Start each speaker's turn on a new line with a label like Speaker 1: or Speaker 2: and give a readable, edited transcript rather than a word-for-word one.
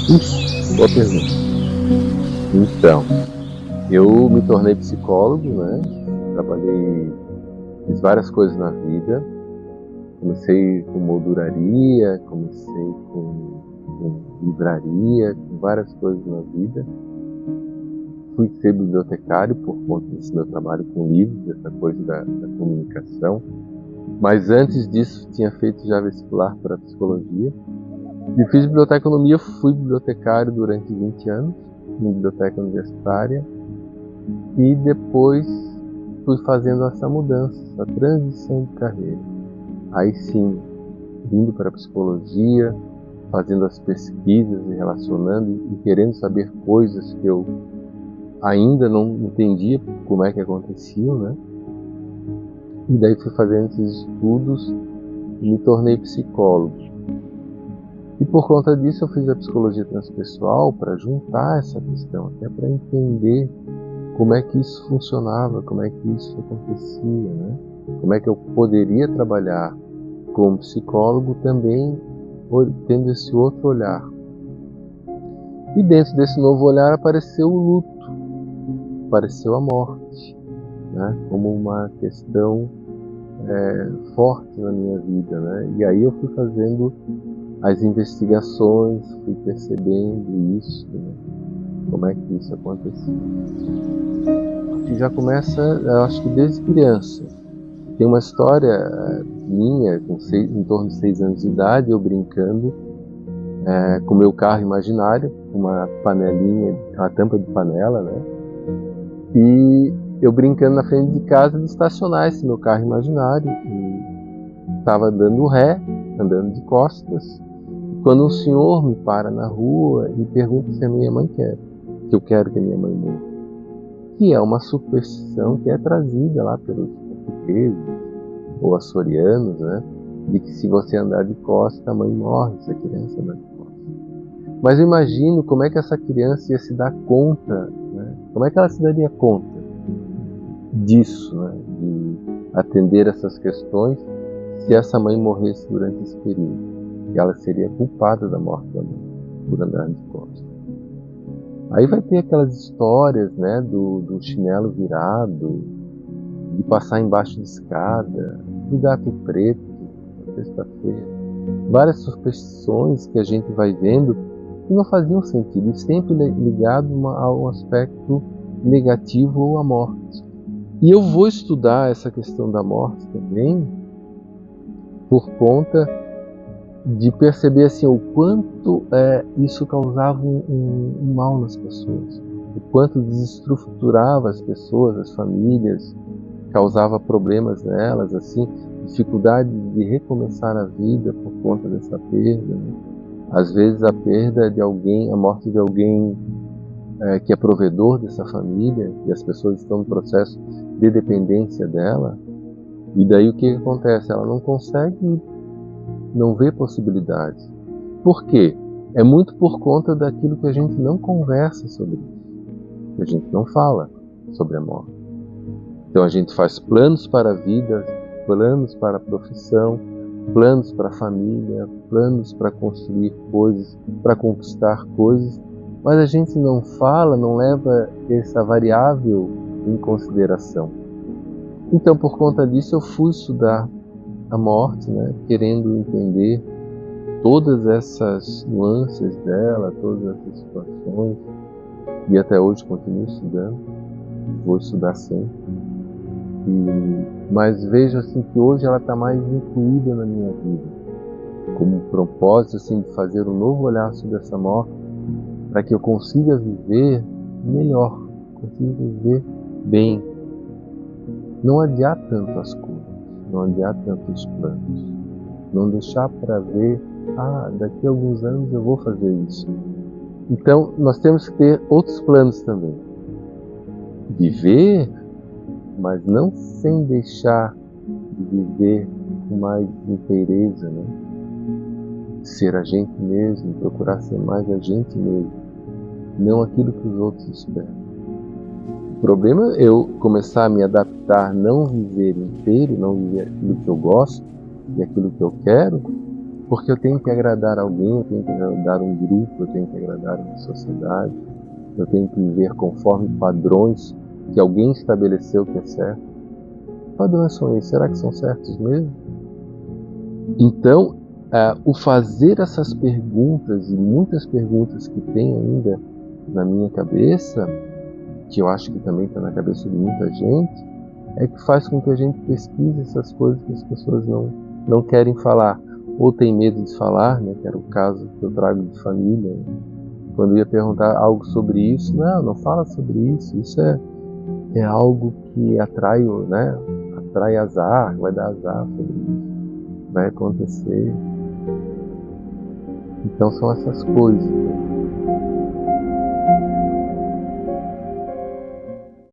Speaker 1: Boa pergunta. Então, eu me tornei psicólogo, né? Fiz várias coisas na vida. Comecei com molduraria, comecei com livraria, com várias coisas na vida. Fui ser bibliotecário por conta desse meu trabalho com livros, essa coisa da comunicação. Mas antes disso, tinha feito já vestibular para psicologia. E fiz biblioteconomia, fui bibliotecário durante 20 anos, na biblioteca universitária. E depois fui fazendo essa mudança, essa transição de carreira. Aí sim, vindo para a psicologia, fazendo as pesquisas e relacionando e querendo saber coisas que eu ainda não entendia como é que aconteciam, né? E daí fui fazendo esses estudos e me tornei psicólogo. E por conta disso eu fiz a psicologia transpessoal para juntar essa questão, até para entender como é que isso funcionava, como é que isso acontecia, né? Como é que eu poderia trabalhar como psicólogo também tendo esse outro olhar. E dentro desse novo olhar apareceu o luto, apareceu a morte, né? Como uma questão forte na minha vida, né? E aí eu fui fazendo as investigações, fui percebendo isso, né? Como é que isso acontecia. E já começa, eu acho que desde criança. Tem uma história minha, em torno de 6 anos de idade, eu brincando com meu carro imaginário, uma panelinha, uma tampa de panela, né? E eu brincando na frente de casa de estacionar esse meu carro imaginário. E estava dando ré, andando de costas, quando um senhor me para na rua e pergunta se a minha mãe quer, que eu quero que a minha mãe morra. Que é uma superstição que é trazida lá pelos portugueses ou açorianos, né? De que se você andar de costas, a mãe morre, se a criança andar de costas. Mas eu imagino como é que essa criança ia se dar conta, né? Como é que ela se daria conta disso, né? De atender essas questões se essa mãe morresse durante esse período. E ela seria culpada da morte da mãe por andar de costas. Aí vai ter aquelas histórias, né, do chinelo virado, de passar embaixo de escada, do gato preto, na sexta-feira. Várias superstições que a gente vai vendo que não faziam sentido, e sempre ligado a um aspecto negativo ou à morte. E eu vou estudar essa questão da morte também por conta de perceber assim, o quanto isso causava um mal nas pessoas, o quanto desestruturava as pessoas, as famílias, causava problemas nelas, assim, dificuldade de recomeçar a vida por conta dessa perda, né? Às vezes a perda de alguém, a morte de alguém que é provedor dessa família, e as pessoas estão no processo de dependência dela, e daí o que acontece? Ela não consegue, não vê possibilidades. Por quê? É muito por conta daquilo que a gente não conversa sobre isso, que a gente não fala sobre a morte. Então a gente faz planos para a vida, planos para a profissão, planos para a família, planos para construir coisas, para conquistar coisas, mas a gente não fala, não leva essa variável em consideração. Então por conta disso eu fui estudar a morte, né, querendo entender todas essas nuances dela, todas essas situações, e até hoje continuo estudando, vou estudar sempre. Mas vejo assim que hoje ela está mais incluída na minha vida, como um propósito assim, de fazer um novo olhar sobre essa morte, para que eu consiga viver melhor, consiga viver bem, não adiar tanto as coisas, não adiar tanto os planos, não deixar para ver, daqui a alguns anos eu vou fazer isso. Então nós temos que ter outros planos também, viver, mas não sem deixar de viver com mais inteireza, né? Ser a gente mesmo, procurar ser mais a gente mesmo, não aquilo que os outros esperam. O problema é eu começar a me adaptar, não viver inteiro, não viver aquilo que eu gosto e aquilo que eu quero, Porque eu tenho que agradar alguém, eu tenho que agradar um grupo, eu tenho que agradar uma sociedade, eu tenho que viver conforme padrões que alguém estabeleceu que é certo. Que padrões são esses? Será que são certos mesmo? Então, o fazer essas perguntas, e muitas perguntas que tem ainda na minha cabeça, que eu acho que também está na cabeça de muita gente, é que faz com que a gente pesquise essas coisas que as pessoas não querem falar, ou tem medo de falar, né, que era o caso que eu trago de família. Quando eu ia perguntar algo sobre isso, não fala sobre isso, isso é algo que atrai, né, atrai azar, vai dar azar sobre isso, vai acontecer. Então são essas coisas, né?